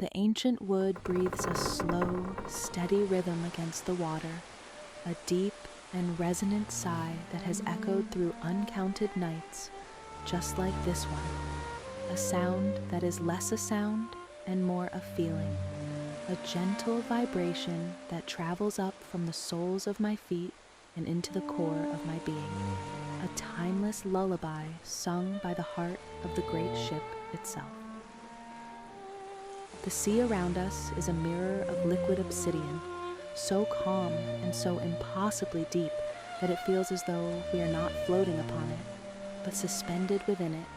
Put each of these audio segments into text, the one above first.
The ancient wood breathes a slow, steady rhythm against the water, a deep and resonant sigh that has echoed through uncounted nights, just like this one. A sound that is less a sound and more a feeling, a gentle vibration that travels up from the soles of my feet and into the core of my being, a timeless lullaby sung by the heart of the great ship itself. The sea around us is a mirror of liquid obsidian, so calm and so impossibly deep that it feels as though we are not floating upon it, but suspended within it,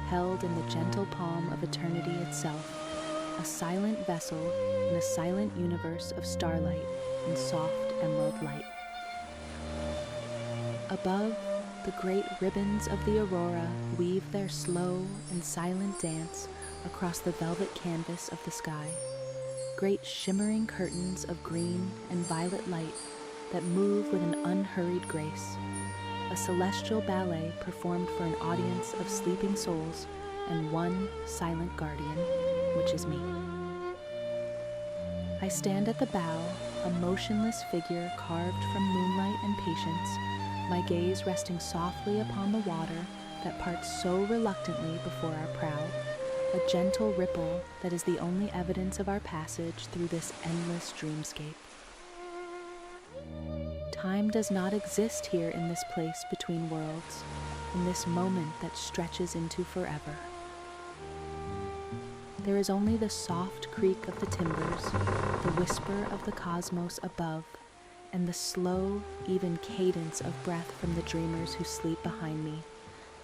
held in the gentle palm of eternity itself, a silent vessel in a silent universe of starlight and soft emerald light. Above, the great ribbons of the aurora weave their slow and silent dance across the velvet canvas of the sky, great shimmering curtains of green and violet light that move with an unhurried grace, a celestial ballet performed for an audience of sleeping souls and one silent guardian, which is me. I stand at the bow, a motionless figure carved from moonlight and patience, my gaze resting softly upon the water that parts so reluctantly before our prow, a gentle ripple that is the only evidence of our passage through this endless dreamscape. Time does not exist here in this place between worlds, in this moment that stretches into forever. There is only the soft creak of the timbers, the whisper of the cosmos above, and the slow, even cadence of breath from the dreamers who sleep behind me,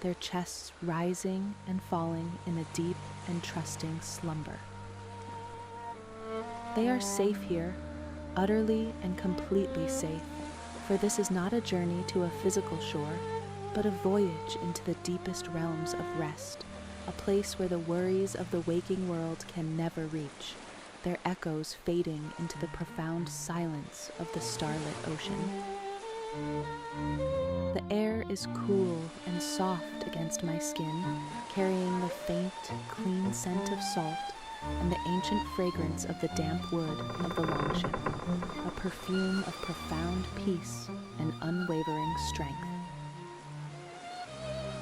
their chests rising and falling in a deep and trusting slumber. They are safe here, utterly and completely safe, for this is not a journey to a physical shore, but a voyage into the deepest realms of rest, a place where the worries of the waking world can never reach, their echoes fading into the profound silence of the starlit ocean. The air is cool and soft against my skin, carrying the faint, clean scent of salt and the ancient fragrance of the damp wood of the longship, a perfume of profound peace and unwavering strength.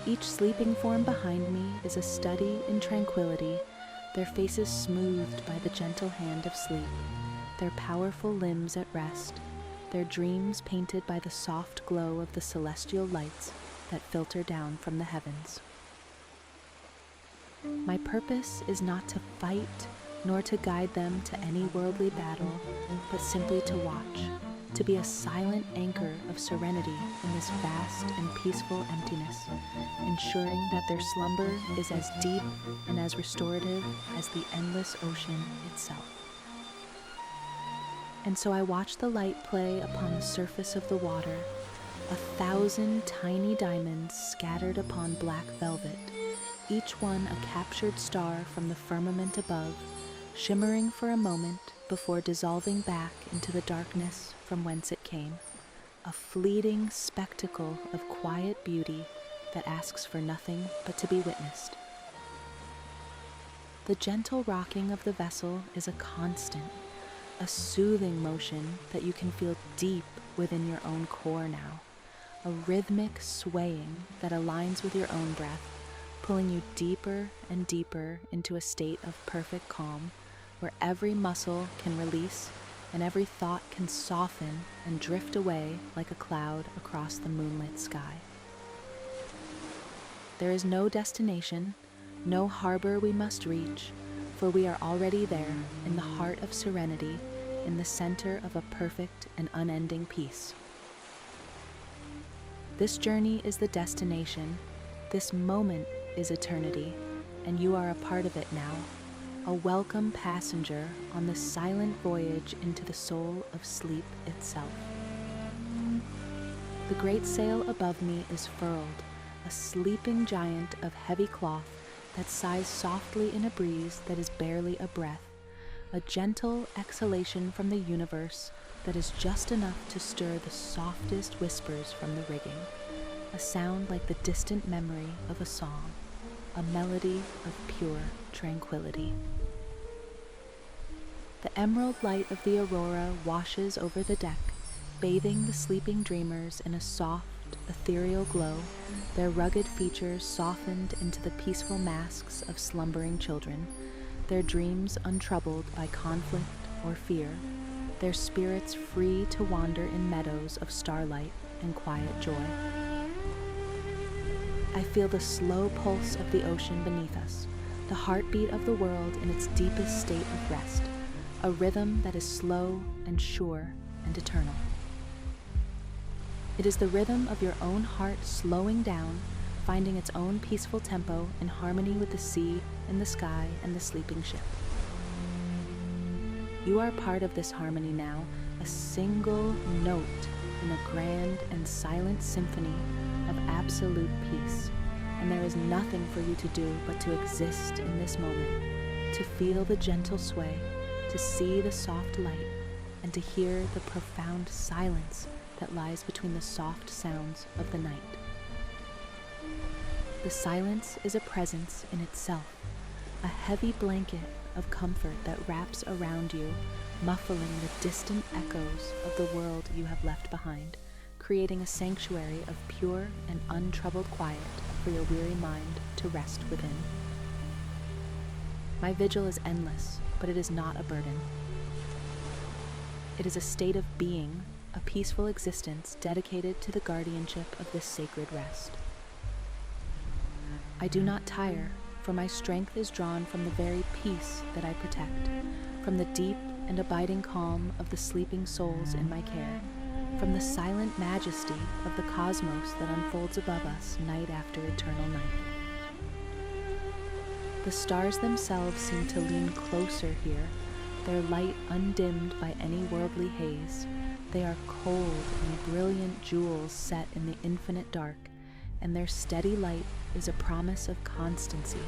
Each sleeping form behind me is a study in tranquility, their faces smoothed by the gentle hand of sleep, their powerful limbs at rest, their dreams painted by the soft glow of the celestial lights that filter down from the heavens. My purpose is not to fight, nor to guide them to any worldly battle, but simply to watch, to be a silent anchor of serenity in this vast and peaceful emptiness, ensuring that their slumber is as deep and as restorative as the endless ocean itself. And so I watch the light play upon the surface of the water, 1,000 tiny diamonds scattered upon black velvet, each one a captured star from the firmament above, shimmering for a moment before dissolving back into the darkness from whence it came, a fleeting spectacle of quiet beauty that asks for nothing but to be witnessed. The gentle rocking of the vessel is a constant, a soothing motion that you can feel deep within your own core now, a rhythmic swaying that aligns with your own breath, pulling you deeper and deeper into a state of perfect calm, where every muscle can release and every thought can soften and drift away like a cloud across the moonlit sky. There is no destination, no harbor we must reach, for we are already there in the heart of serenity, in the center of a perfect and unending peace. This journey is the destination, this moment is eternity, and you are a part of it now, a welcome passenger on the silent voyage into the soul of sleep itself. The great sail above me is furled, a sleeping giant of heavy cloth that sighs softly in a breeze that is barely a breath, a gentle exhalation from the universe that is just enough to stir the softest whispers from the rigging, a sound like the distant memory of a song, a melody of pure tranquility. The emerald light of the aurora washes over the deck, bathing the sleeping dreamers in a soft, ethereal glow, their rugged features softened into the peaceful masks of slumbering children, their dreams untroubled by conflict or fear, their spirits free to wander in meadows of starlight and quiet joy. I feel the slow pulse of the ocean beneath us, the heartbeat of the world in its deepest state of rest, a rhythm that is slow and sure and eternal. It is the rhythm of your own heart slowing down, finding its own peaceful tempo in harmony with the sea and the sky and the sleeping ship. You are part of this harmony now, a single note in a grand and silent symphony of absolute peace, and there is nothing for you to do but to exist in this moment, to feel the gentle sway, to see the soft light, and to hear the profound silence that lies between the soft sounds of the night. The silence is a presence in itself, a heavy blanket of comfort that wraps around you, muffling the distant echoes of the world you have left behind, creating a sanctuary of pure and untroubled quiet for your weary mind to rest within. My vigil is endless, but it is not a burden. It is a state of being, a peaceful existence dedicated to the guardianship of this sacred rest. I do not tire, for my strength is drawn from the very peace that I protect, from the deep and abiding calm of the sleeping souls in my care, from the silent majesty of the cosmos that unfolds above us night after eternal night. The stars themselves seem to lean closer here, their light undimmed by any worldly haze. They are cold and brilliant jewels set in the infinite dark, and their steady light is a promise of constancy,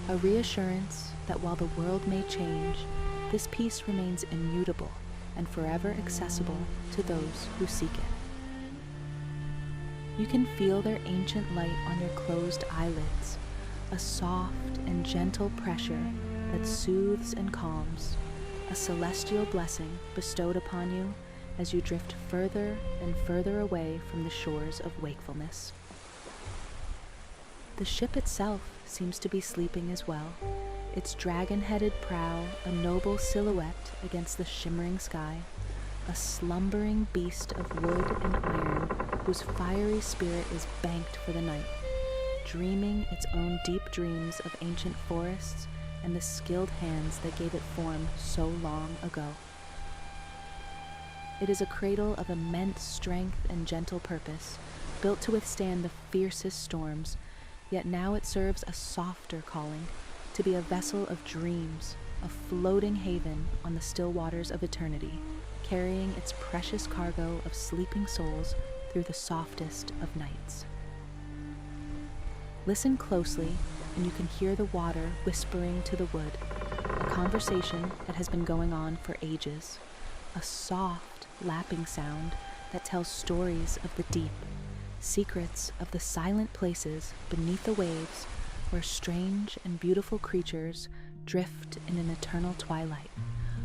a reassurance that while the world may change, this peace remains immutable and forever accessible to those who seek it. You can feel their ancient light on your closed eyelids, a soft and gentle pressure that soothes and calms, a celestial blessing bestowed upon you as you drift further and further away from the shores of wakefulness. The ship itself seems to be sleeping as well, its dragon-headed prow a noble silhouette against the shimmering sky, a slumbering beast of wood and iron whose fiery spirit is banked for the night, dreaming its own deep dreams of ancient forests and the skilled hands that gave it form so long ago. It is a cradle of immense strength and gentle purpose, built to withstand the fiercest storms, yet now it serves a softer calling, to be a vessel of dreams, a floating haven on the still waters of eternity, carrying its precious cargo of sleeping souls through the softest of nights. Listen closely, and you can hear the water whispering to the wood, a conversation that has been going on for ages, a soft, lapping sound that tells stories of the deep, secrets of the silent places beneath the waves where strange and beautiful creatures drift in an eternal twilight,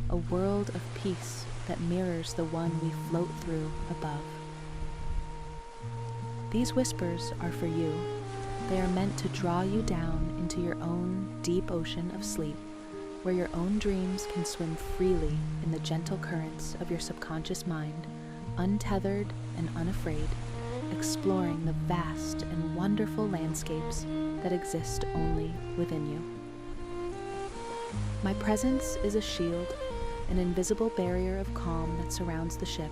a world of peace that mirrors the one we float through above. These whispers are for you. They are meant to draw you down into your own deep ocean of sleep, where your own dreams can swim freely in the gentle currents of your subconscious mind, untethered and unafraid, exploring the vast and wonderful landscapes that exist only within you. My presence is a shield, an invisible barrier of calm that surrounds the ship,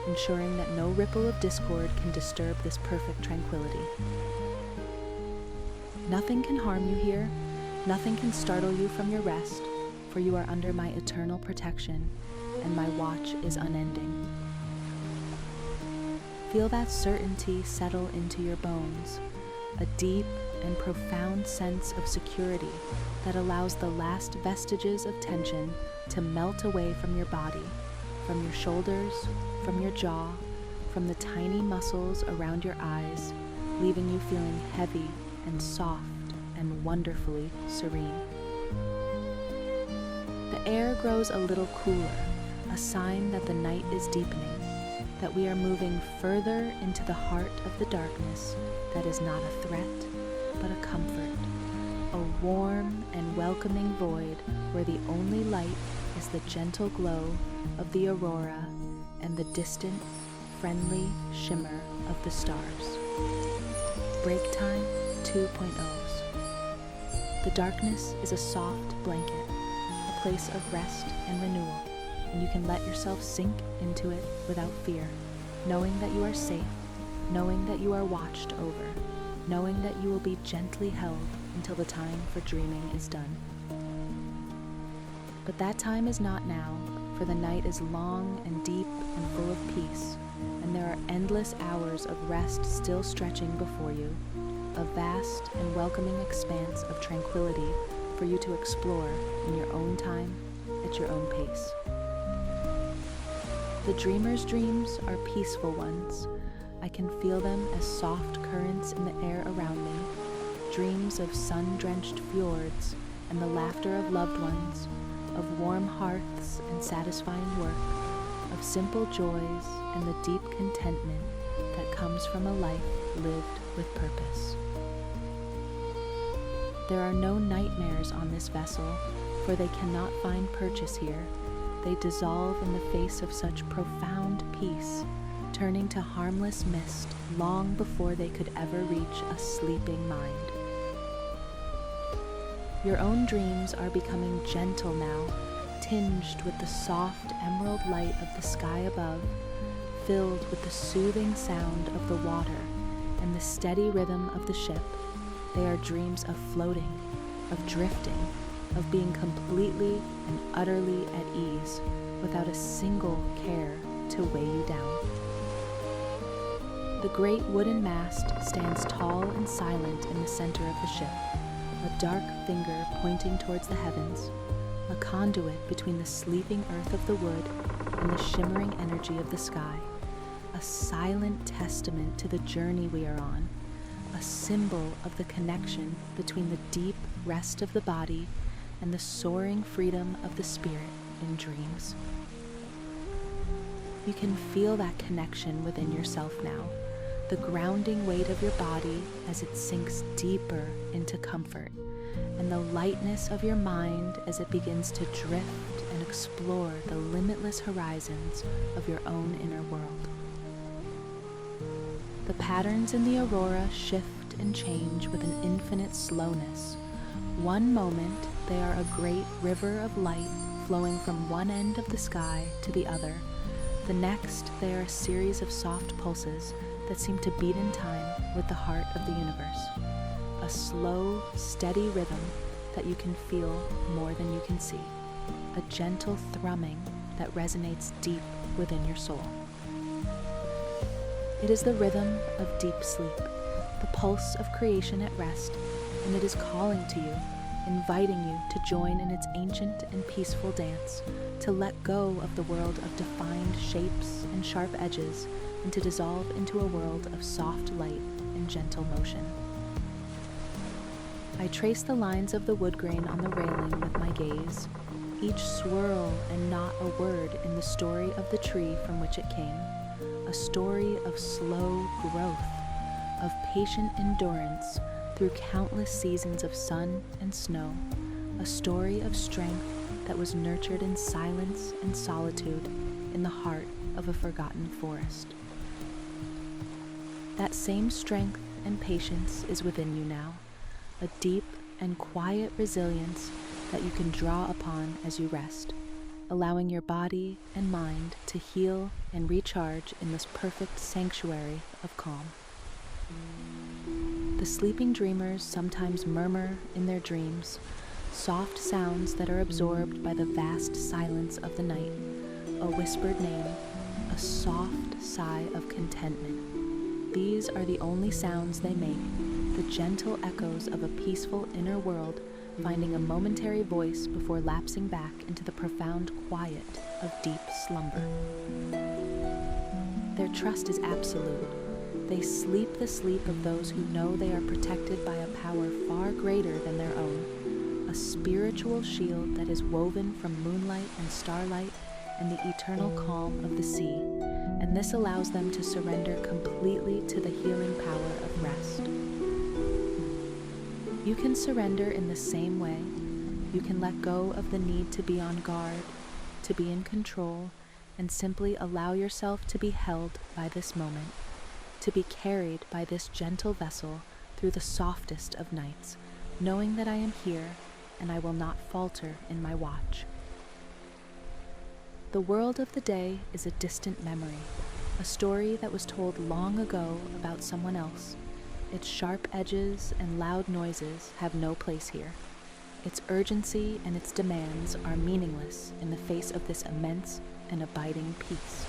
ensuring that no ripple of discord can disturb this perfect tranquility. Nothing can harm you here, nothing can startle you from your rest, for you are under my eternal protection, and my watch is unending. Feel that certainty settle into your bones, a deep and profound sense of security that allows the last vestiges of tension to melt away from your body, from your shoulders, from your jaw, from the tiny muscles around your eyes, leaving you feeling heavy and soft and wonderfully serene. The air grows a little cooler, a sign that the night is deepening, that we are moving further into the heart of the darkness that is not a threat, but a comfort, a warm and welcoming void where the only light is the gentle glow of the aurora and the distant, friendly shimmer of the stars. Break Time 2.0s. The darkness is a soft blanket, a place of rest and renewal, and you can let yourself sink into it without fear, knowing that you are safe, knowing that you are watched over, knowing that you will be gently held until the time for dreaming is done. But that time is not now, for the night is long and deep and full of peace, and there are endless hours of rest still stretching before you, a vast and welcoming expanse of tranquility for you to explore in your own time, at your own pace. The dreamer's dreams are peaceful ones. I can feel them as soft currents in the air around me, dreams of sun-drenched fjords and the laughter of loved ones, of warm hearths and satisfying work, of simple joys and the deep contentment that comes from a life lived with purpose. There are no nightmares on this vessel, for they cannot find purchase here. They dissolve in the face of such profound peace, turning to harmless mist long before they could ever reach a sleeping mind. Your own dreams are becoming gentle now, tinged with the soft emerald light of the sky above, filled with the soothing sound of the water and the steady rhythm of the ship. They are dreams of floating, of drifting, of being completely and utterly at ease, without a single care to weigh you down. The great wooden mast stands tall and silent in the center of the ship, a dark finger pointing towards the heavens, a conduit between the sleeping earth of the wood and the shimmering energy of the sky, a silent testament to the journey we are on, a symbol of the connection between the deep rest of the body and the soaring freedom of the spirit in dreams. You can feel that connection within yourself now, the grounding weight of your body as it sinks deeper into comfort, and the lightness of your mind as it begins to drift and explore the limitless horizons of your own inner world. The patterns in the aurora shift and change with an infinite slowness. One moment, they are a great river of light flowing from one end of the sky to the other. The next, they are a series of soft pulses that seem to beat in time with the heart of the universe. A slow, steady rhythm that you can feel more than you can see. A gentle thrumming that resonates deep within your soul. It is the rhythm of deep sleep, the pulse of creation at rest, and it is calling to you, inviting you to join in its ancient and peaceful dance, to let go of the world of defined shapes and sharp edges, and to dissolve into a world of soft light and gentle motion. I trace the lines of the wood grain on the railing with my gaze, each swirl and not a word in the story of the tree from which it came, a story of slow growth, of patient endurance through countless seasons of sun and snow, a story of strength that was nurtured in silence and solitude in the heart of a forgotten forest. That same strength and patience is within you now, a deep and quiet resilience that you can draw upon as you rest, allowing your body and mind to heal and recharge in this perfect sanctuary of calm. The sleeping dreamers sometimes murmur in their dreams, soft sounds that are absorbed by the vast silence of the night, a whispered name, a soft sigh of contentment. These are the only sounds they make, the gentle echoes of a peaceful inner world finding a momentary voice before lapsing back into the profound quiet of deep slumber. Their trust is absolute. They sleep the sleep of those who know they are protected by a power far greater than their own, a a spiritual shield that is woven from moonlight and starlight and the eternal calm of the sea, and this allows them to surrender completely to the healing power of rest. You can surrender in the same way. You can let go of the need to be on guard, to be in control, and simply allow yourself to be held by this moment, to be carried by this gentle vessel through the softest of nights, knowing that I am here and I will not falter in my watch. The world of the day is a distant memory, a story that was told long ago about someone else. Its sharp edges and loud noises have no place here. Its urgency and its demands are meaningless in the face of this immense and abiding peace.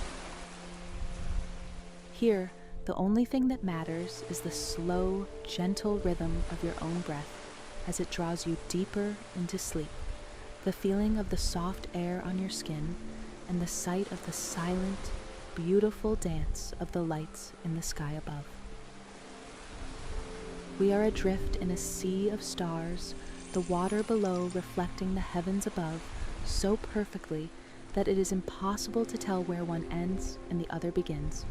Here, the only thing that matters is the slow, gentle rhythm of your own breath as it draws you deeper into sleep, the feeling of the soft air on your skin, and the sight of the silent, beautiful dance of the lights in the sky above. We are adrift in a sea of stars, the water below reflecting the heavens above so perfectly that it is impossible to tell where one ends and the other begins.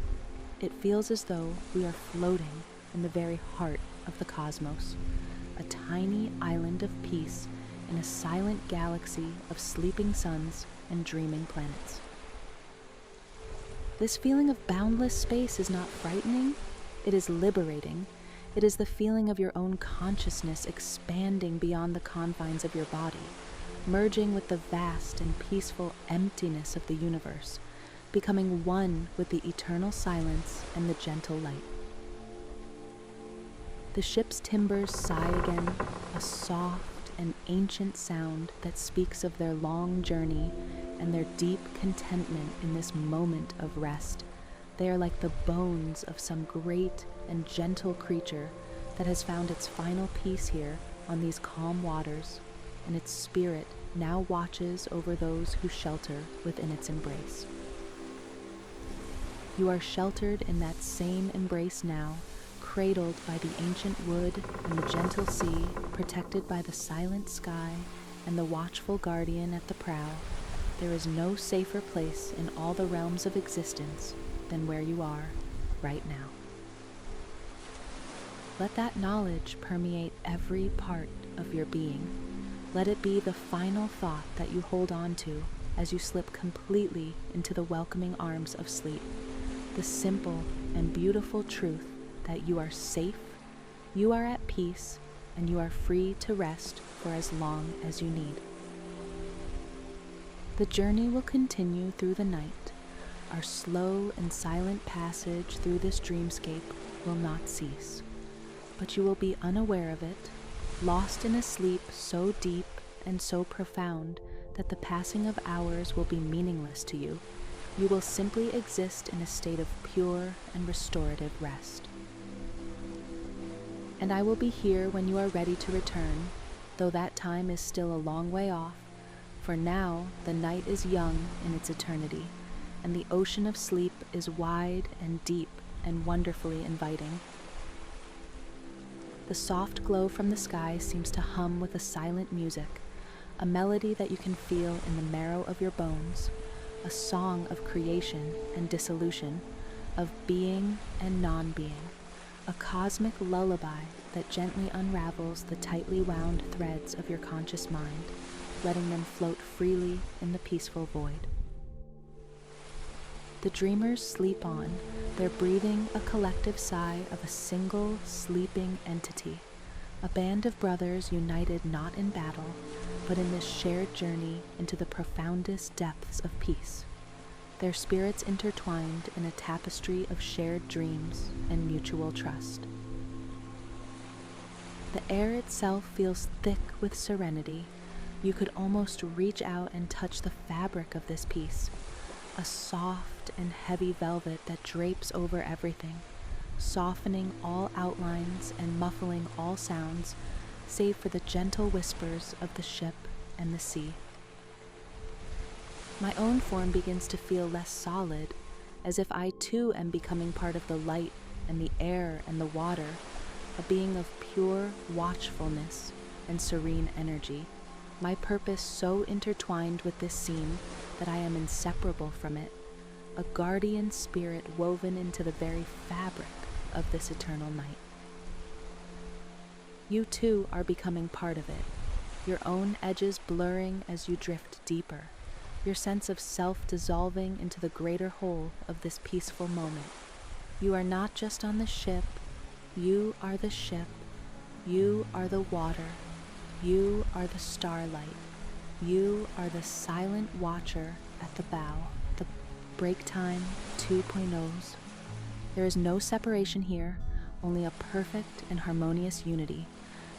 It feels as though we are floating in the very heart of the cosmos, a tiny island of peace in a silent galaxy of sleeping suns and dreaming planets. This feeling of boundless space is not frightening, it is liberating. It is the feeling of your own consciousness expanding beyond the confines of your body, merging with the vast and peaceful emptiness of the universe, becoming one with the eternal silence and the gentle light. The ship's timbers sigh again, a soft and ancient sound that speaks of their long journey and their deep contentment in this moment of rest. They are like the bones of some great and gentle creature that has found its final peace here on these calm waters, and its spirit now watches over those who shelter within its embrace. You are sheltered in that same embrace now, cradled by the ancient wood and the gentle sea, protected by the silent sky and the watchful guardian at the prow. There is no safer place in all the realms of existence than where you are right now. Let that knowledge permeate every part of your being. Let it be the final thought that you hold on to as you slip completely into the welcoming arms of sleep. The simple and beautiful truth that you are safe, you are at peace, and you are free to rest for as long as you need. The journey will continue through the night. Our slow and silent passage through this dreamscape will not cease, but you will be unaware of it, lost in a sleep so deep and so profound that the passing of hours will be meaningless to you. You will simply exist in a state of pure and restorative rest. And I will be here when you are ready to return, though that time is still a long way off, for now the night is young in its eternity, and the ocean of sleep is wide and deep and wonderfully inviting. The soft glow from the sky seems to hum with a silent music, a melody that you can feel in the marrow of your bones, a song of creation and dissolution, of being and non-being, a cosmic lullaby that gently unravels the tightly wound threads of your conscious mind, letting them float freely in the peaceful void. The dreamers sleep on, their breathing a collective sigh of a single sleeping entity, a band of brothers united not in battle, but in this shared journey into the profoundest depths of peace, their spirits intertwined in a tapestry of shared dreams and mutual trust. The air itself feels thick with serenity. You could almost reach out and touch the fabric of this piece, a soft and heavy velvet that drapes over everything, softening all outlines and muffling all sounds, save for the gentle whispers of the ship and the sea. My own form begins to feel less solid, as if I too am becoming part of the light and the air and the water, a being of pure watchfulness and serene energy, my purpose so intertwined with this scene that I am inseparable from it, a guardian spirit woven into the very fabric of this eternal night. You too are becoming part of it, your own edges blurring as you drift deeper, your sense of self dissolving into the greater whole of this peaceful moment. You are not just on the ship, you are the ship, you are the water, you are the starlight, you are the silent watcher at the bow, the break time 2.0s. There is no separation here, only a perfect and harmonious unity,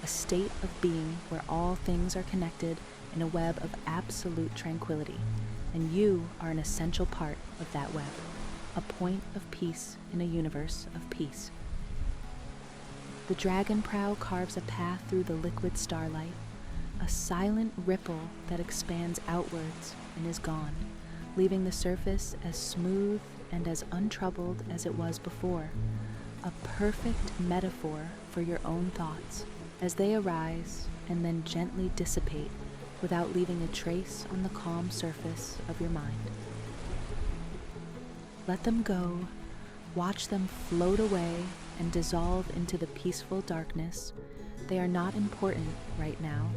a state of being where all things are connected in a web of absolute tranquility, and you are an essential part of that web, a point of peace in a universe of peace. The dragon prow carves a path through the liquid starlight, a silent ripple that expands outwards and is gone, leaving the surface as smooth and as untroubled as it was before, a perfect metaphor for your own thoughts as they arise and then gently dissipate without leaving a trace on the calm surface of your mind. Let them go, watch them float away and dissolve into the peaceful darkness. They are not important right now.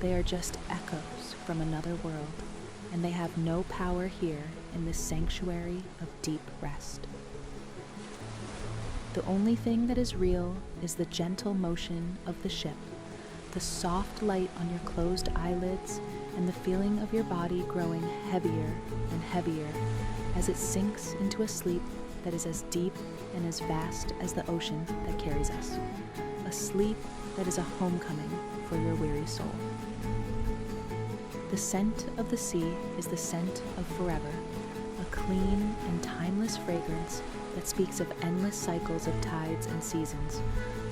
They are just echoes from another world, and they have no power here in this sanctuary of deep rest. The only thing that is real is the gentle motion of the ship, the soft light on your closed eyelids, and the feeling of your body growing heavier and heavier as it sinks into a sleep that is as deep and as vast as the ocean that carries us, a sleep that is a homecoming for your weary soul. The scent of the sea is the scent of forever, a clean and timeless fragrance that speaks of endless cycles of tides and seasons,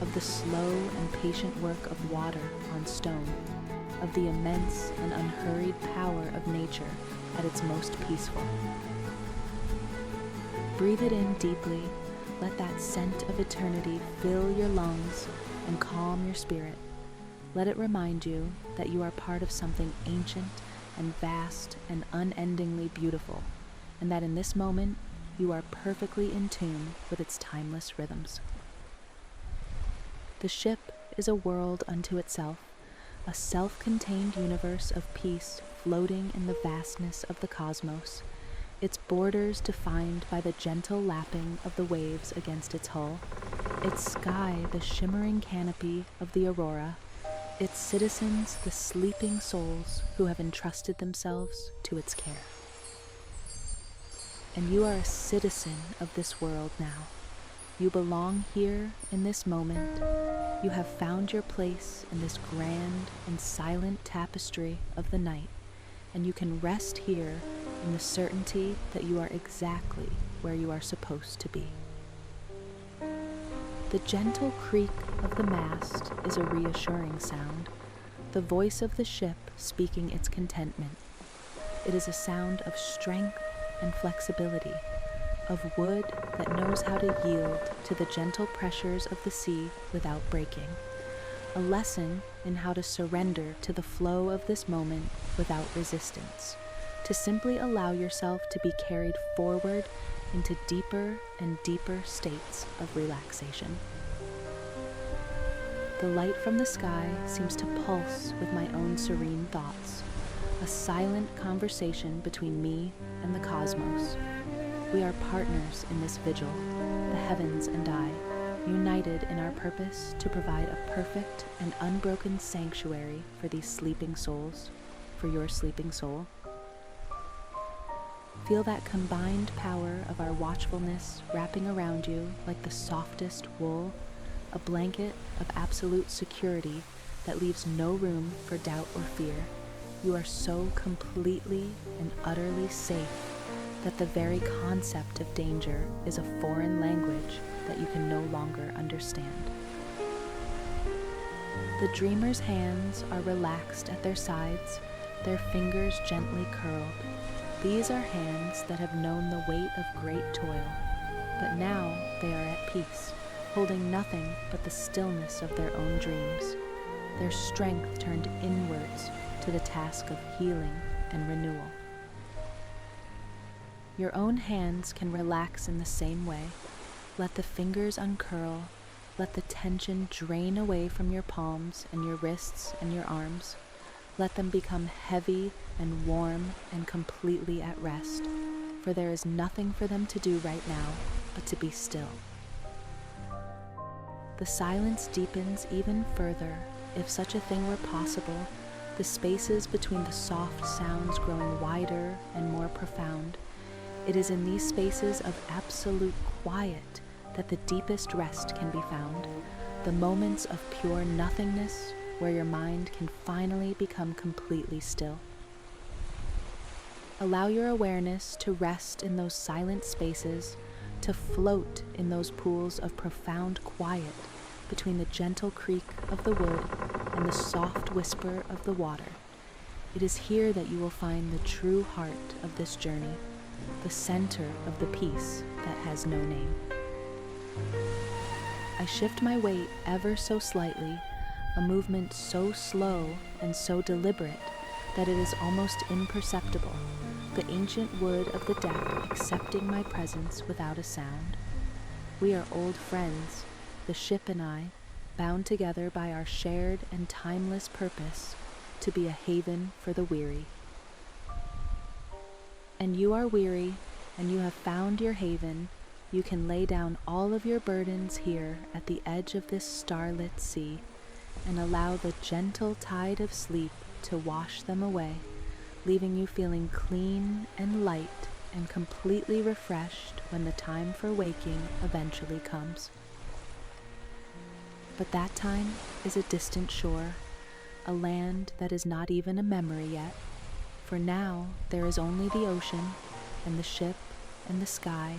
of the slow and patient work of water on stone, of the immense and unhurried power of nature at its most peaceful. Breathe it in deeply, let that scent of eternity fill your lungs and calm your spirit. Let it remind you that you are part of something ancient and vast and unendingly beautiful, and that in this moment you are perfectly in tune with its timeless rhythms. The ship is a world unto itself, a self-contained universe of peace floating in the vastness of the cosmos, its borders defined by the gentle lapping of the waves against its hull, its sky the shimmering canopy of the aurora, its citizens the sleeping souls who have entrusted themselves to its care. And you are a citizen of this world now. You belong here in this moment. You have found your place in this grand and silent tapestry of the night, and you can rest here in the certainty that you are exactly where you are supposed to be. The gentle creak of the mast is a reassuring sound, the voice of the ship speaking its contentment. It is a sound of strength and flexibility, of wood that knows how to yield to the gentle pressures of the sea without breaking, a lesson in how to surrender to the flow of this moment without resistance, to simply allow yourself to be carried forward into deeper and deeper states of relaxation. The light from the sky seems to pulse with my own serene thoughts, a silent conversation between me and the cosmos. We are partners in this vigil, the heavens and I, united in our purpose to provide a perfect and unbroken sanctuary for these sleeping souls, for your sleeping soul. Feel that combined power of our watchfulness wrapping around you like the softest wool, a blanket of absolute security that leaves no room for doubt or fear. You are so completely and utterly safe that the very concept of danger is a foreign language that you can no longer understand. The dreamer's hands are relaxed at their sides, their fingers gently curled. These are hands that have known the weight of great toil, but now they are at peace, holding nothing but the stillness of their own dreams, their strength turned inwards, to the task of healing and renewal. Your own hands can relax in the same way. Let the fingers uncurl. Let the tension drain away from your palms and your wrists and your arms. Let them become heavy and warm and completely at rest, for there is nothing for them to do right now but to be still. The silence deepens even further, if such a thing were possible, the spaces between the soft sounds growing wider and more profound. It is in these spaces of absolute quiet that the deepest rest can be found, the moments of pure nothingness where your mind can finally become completely still. Allow your awareness to rest in those silent spaces, to float in those pools of profound quiet between the gentle creak of the wood and the soft whisper of the water. It is here that you will find the true heart of this journey, the center of the peace that has no name. I shift my weight ever so slightly, a movement so slow and so deliberate that it is almost imperceptible, the ancient wood of the deck accepting my presence without a sound. We are old friends, the ship and I, bound together by our shared and timeless purpose to be a haven for the weary. And you are weary, and you have found your haven. You can lay down all of your burdens here at the edge of this starlit sea and allow the gentle tide of sleep to wash them away, leaving you feeling clean and light and completely refreshed when the time for waking eventually comes. But that time is a distant shore, a land that is not even a memory yet, for now there is only the ocean and the ship and the sky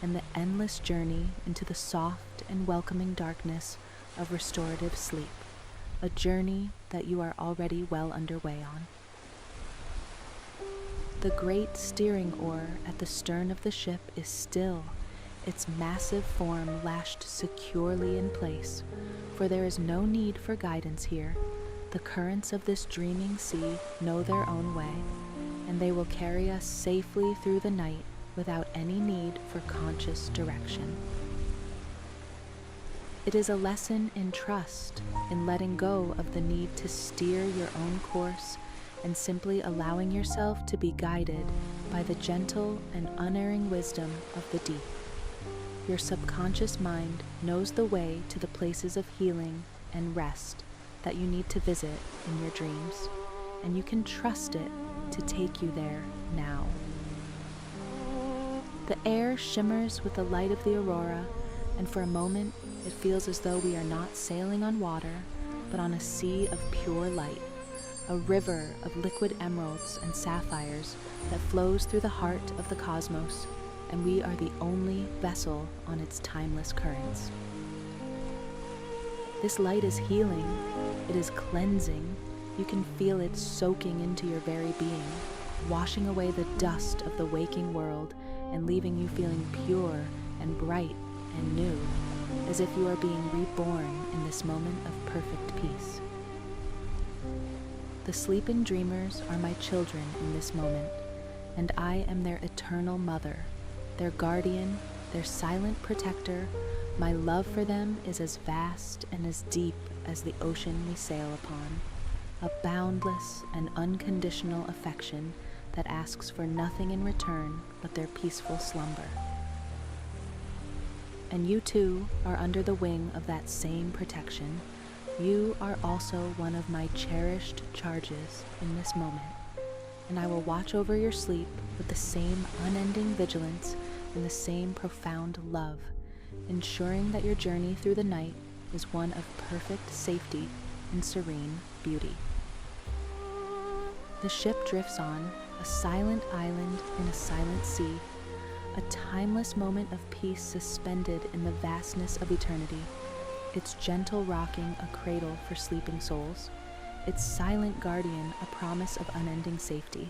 and the endless journey into the soft and welcoming darkness of restorative sleep, a journey that you are already well underway on. The great steering oar at the stern of the ship is still, its massive form lashed securely in place, for there is no need for guidance here. The currents of this dreaming sea know their own way, and they will carry us safely through the night without any need for conscious direction. It is a lesson in trust, in letting go of the need to steer your own course and simply allowing yourself to be guided by the gentle and unerring wisdom of the deep. Your subconscious mind knows the way to the places of healing and rest that you need to visit in your dreams, and you can trust it to take you there now. The air shimmers with the light of the aurora, and for a moment it feels as though we are not sailing on water, but on a sea of pure light, a river of liquid emeralds and sapphires that flows through the heart of the cosmos, and we are the only vessel on its timeless currents. This light is healing, it is cleansing. You can feel it soaking into your very being, washing away the dust of the waking world and leaving you feeling pure and bright and new, as if you are being reborn in this moment of perfect peace. The sleeping dreamers are my children in this moment, and I am their eternal mother, their guardian, their silent protector. My love for them is as vast and as deep as the ocean we sail upon, a boundless and unconditional affection that asks for nothing in return but their peaceful slumber. And you too are under the wing of that same protection. You are also one of my cherished charges in this moment, and I will watch over your sleep with the same unending vigilance and the same profound love, ensuring that your journey through the night is one of perfect safety and serene beauty. The ship drifts on, a silent island in a silent sea, a timeless moment of peace suspended in the vastness of eternity, its gentle rocking a cradle for sleeping souls, its silent guardian a promise of unending safety,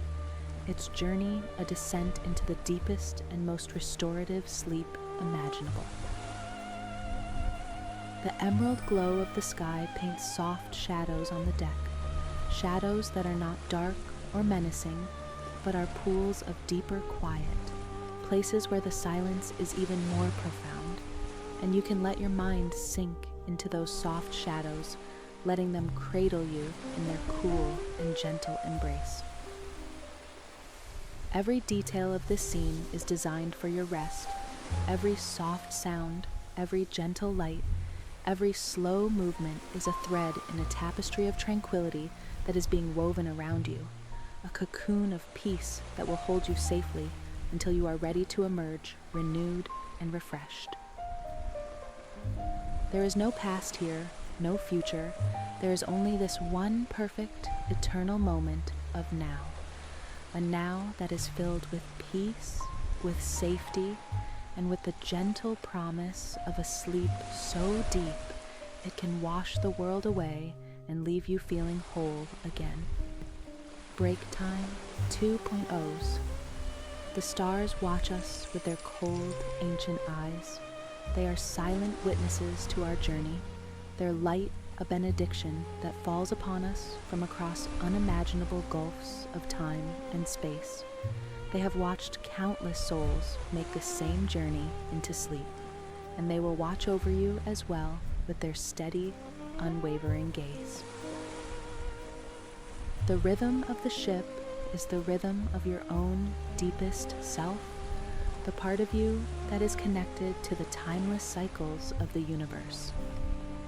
its journey a descent into the deepest and most restorative sleep imaginable. The emerald glow of the sky paints soft shadows on the deck, shadows that are not dark or menacing, but are pools of deeper quiet, places where the silence is even more profound, and you can let your mind sink into those soft shadows, letting them cradle you in their cool and gentle embrace. Every detail of this scene is designed for your rest. Every soft sound, every gentle light, every slow movement is a thread in a tapestry of tranquility that is being woven around you, a cocoon of peace that will hold you safely until you are ready to emerge renewed and refreshed. There is no past here, no future. There is only this one perfect, eternal moment of now. A now that is filled with peace, with safety, and with the gentle promise of a sleep so deep it can wash the world away and leave you feeling whole again. Break time 2.0s. The stars watch us with their cold, ancient eyes. They are silent witnesses to our journey, their light a benediction that falls upon us from across unimaginable gulfs of time and space. They have watched countless souls make the same journey into sleep, and they will watch over you as well with their steady, unwavering gaze. The rhythm of the ship is the rhythm of your own deepest self, the part of you that is connected to the timeless cycles of the universe,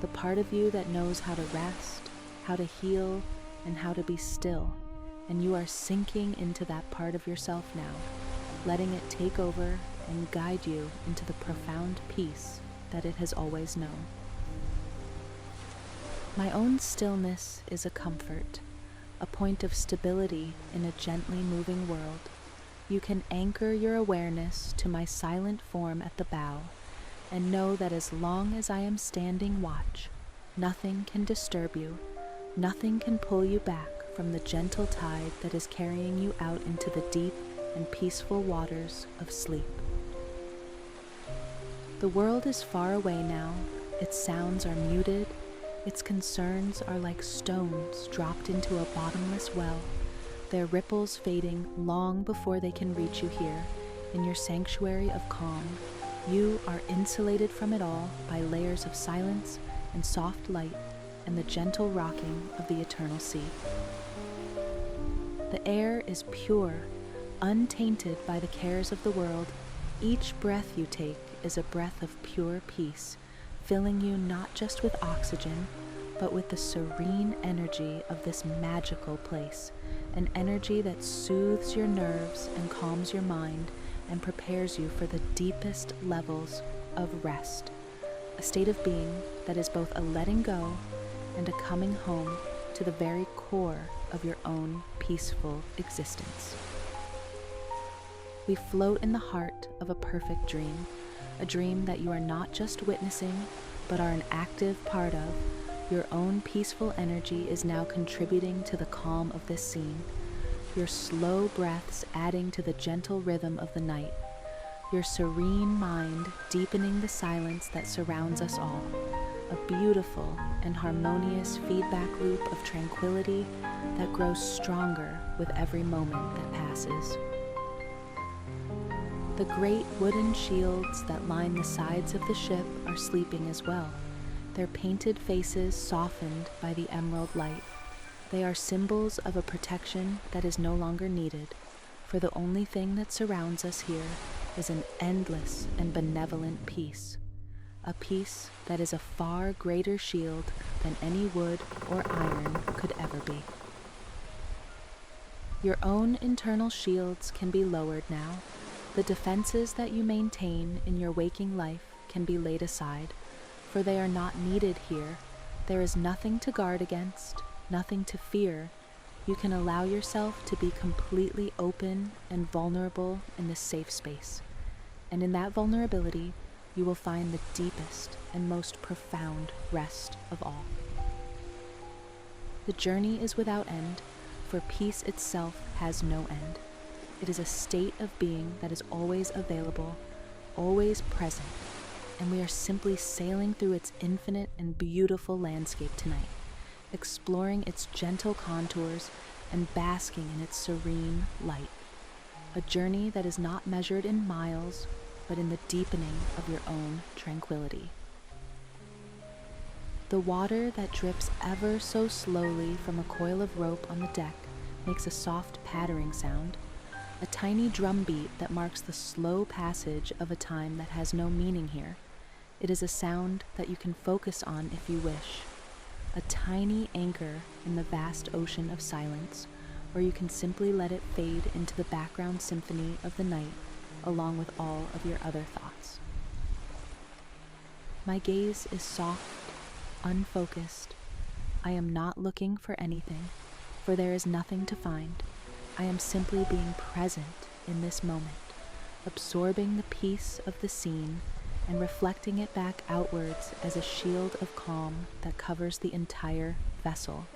the part of you that knows how to rest, how to heal, and how to be still, and you are sinking into that part of yourself now, letting it take over and guide you into the profound peace that it has always known. My own stillness is a comfort, a point of stability in a gently moving world. You can anchor your awareness to my silent form at the bow, and know that as long as I am standing watch, nothing can disturb you, nothing can pull you back from the gentle tide that is carrying you out into the deep and peaceful waters of sleep. The world is far away now, its sounds are muted, its concerns are like stones dropped into a bottomless well, their ripples fading long before they can reach you here, in your sanctuary of calm. You are insulated from it all by layers of silence and soft light and the gentle rocking of the eternal sea. The air is pure, untainted by the cares of the world. Each breath you take is a breath of pure peace, filling you not just with oxygen, but with the serene energy of this magical place, an energy that soothes your nerves and calms your mind and prepares you for the deepest levels of rest, a state of being that is both a letting go and a coming home to the very core of your own peaceful existence. We float in the heart of a perfect dream, a dream that you are not just witnessing, but are an active part of. Your own peaceful energy is now contributing to the calm of this scene, your slow breaths adding to the gentle rhythm of the night, your serene mind deepening the silence that surrounds us all, a beautiful and harmonious feedback loop of tranquility that grows stronger with every moment that passes. The great wooden shields that line the sides of the ship are sleeping as well, their painted faces softened by the emerald light. They are symbols of a protection that is no longer needed, for the only thing that surrounds us here is an endless and benevolent peace, a peace that is a far greater shield than any wood or iron could ever be. Your own internal shields can be lowered now. The defenses that you maintain in your waking life can be laid aside, for they are not needed here. There is nothing to guard against, nothing to fear. You can allow yourself to be completely open and vulnerable in this safe space. And in that vulnerability, you will find the deepest and most profound rest of all. The journey is without end, for peace itself has no end. It is a state of being that is always available, always present, and we are simply sailing through its infinite and beautiful landscape tonight, exploring its gentle contours and basking in its serene light. A journey that is not measured in miles, but in the deepening of your own tranquility. The water that drips ever so slowly from a coil of rope on the deck makes a soft pattering sound, a tiny drum beat that marks the slow passage of a time that has no meaning here. It is a sound that you can focus on if you wish, a tiny anchor in the vast ocean of silence, or you can simply let it fade into the background symphony of the night along with all of your other thoughts. My gaze is soft, unfocused. I am not looking for anything, for there is nothing to find. I am simply being present in this moment, absorbing the peace of the scene and reflecting it back outwards as a shield of calm that covers the entire vessel,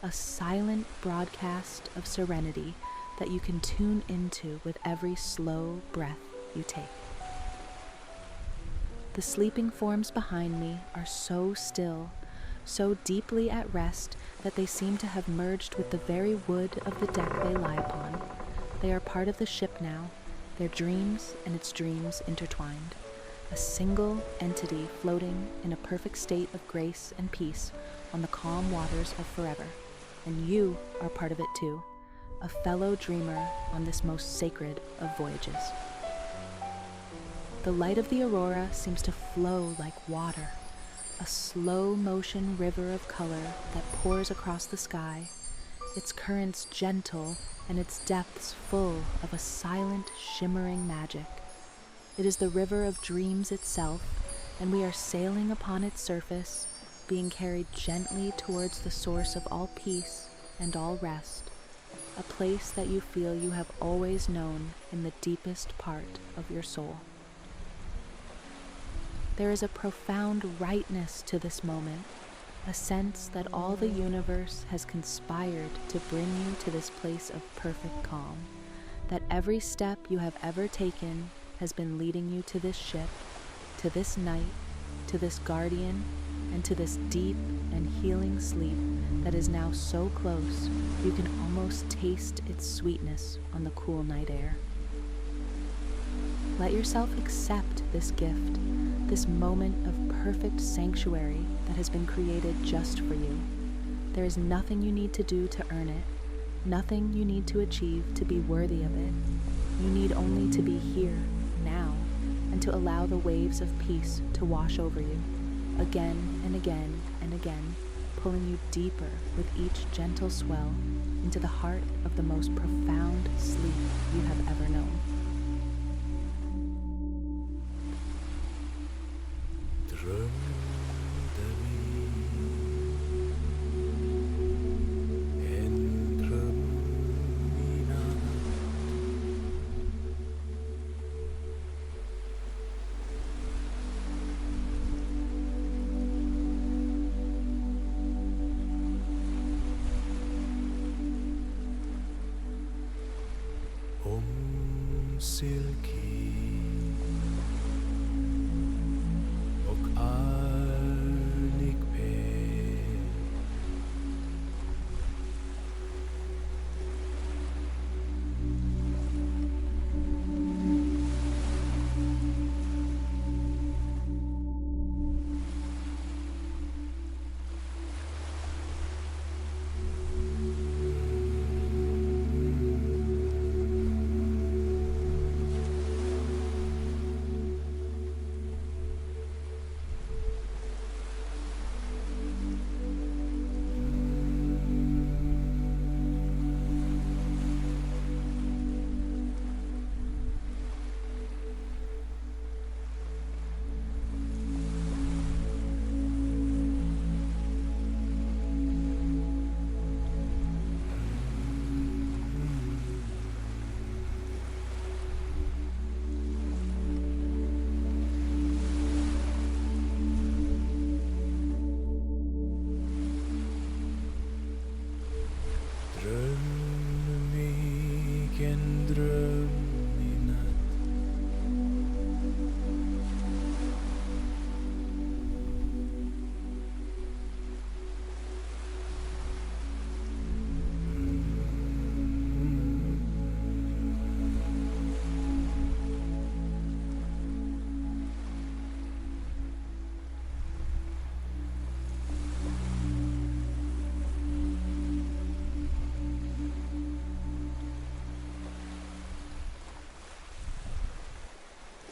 a silent broadcast of serenity that you can tune into with every slow breath you take. The sleeping forms behind me are so still, so deeply at rest that they seem to have merged with the very wood of the deck they lie upon. They are part of the ship now, their dreams and its dreams intertwined, a single entity floating in a perfect state of grace and peace on the calm waters of forever. And you are part of it too, a fellow dreamer on this most sacred of voyages. The light of the aurora seems to flow like water, a slow motion river of color that pours across the sky, its currents gentle and its depths full of a silent, shimmering magic. It is the river of dreams itself, and we are sailing upon its surface, being carried gently towards the source of all peace and all rest, a place that you feel you have always known in the deepest part of your soul. There is a profound rightness to this moment, a sense that all the universe has conspired to bring you to this place of perfect calm, that every step you have ever taken has been leading you to this ship, to this night, to this guardian, and to this deep and healing sleep that is now so close you can almost taste its sweetness on the cool night air. Let yourself accept this gift, this moment of perfect sanctuary that has been created just for you. There is nothing you need to do to earn it, nothing you need to achieve to be worthy of it. You need only to be here, now, and to allow the waves of peace to wash over you, again and again and again, pulling you deeper with each gentle swell into the heart of the most profound sleep you have ever known. Silky och arnig pär.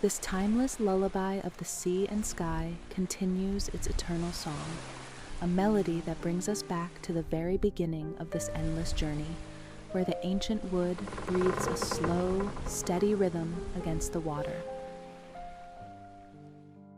This timeless lullaby of the sea and sky continues its eternal song, a melody that brings us back to the very beginning of this endless journey, where the ancient wood breathes a slow, steady rhythm against the water.